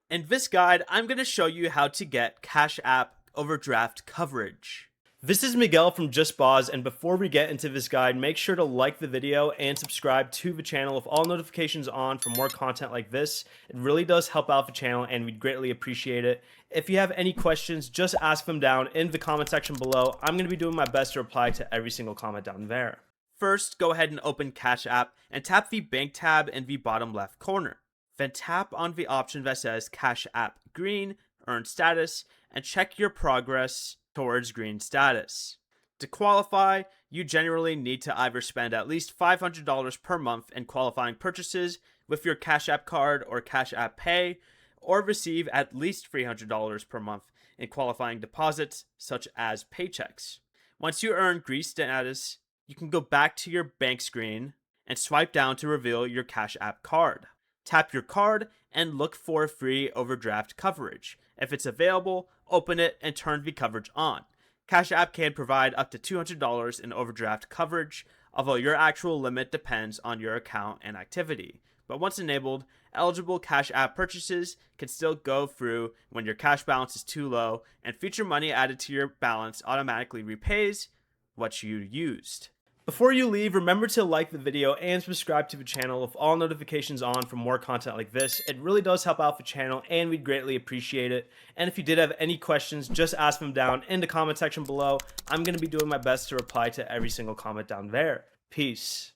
In this guide, I'm going to show you how to get Cash App Overdraft Coverage. This is Miguel from Just Boz, and before we get into this guide, make sure to like the video and subscribe to the channel with all notifications on for more content like this. It really does help out the channel and we'd greatly appreciate it. If you have any questions, just ask them down in the comment section below. I'm going to be doing my best to reply to every single comment down there. First, go ahead and open Cash App and tap the bank tab in the bottom left corner. Then tap on the option that says Cash App Green, Earn Status, and check your progress towards green status. To qualify, you generally need to either spend at least $500 per month in qualifying purchases with your Cash App card or Cash App Pay, or receive at least $300 per month in qualifying deposits such as paychecks. Once you earn green status, you can go back to your bank screen and swipe down to reveal your Cash App card. Tap your card and look for free overdraft coverage. If it's available, open it and turn the coverage on. Cash App can provide up to $200 in overdraft coverage, although your actual limit depends on your account and activity. But once enabled, eligible Cash App purchases can still go through when your cash balance is too low, and future money added to your balance automatically repays what you used. Before you leave, remember to like the video and subscribe to the channel with all notifications on for more content like this. It really does help out the channel and we'd greatly appreciate it. And if you did have any questions, just ask them down in the comment section below. I'm going to be doing my best to reply to every single comment down there. Peace.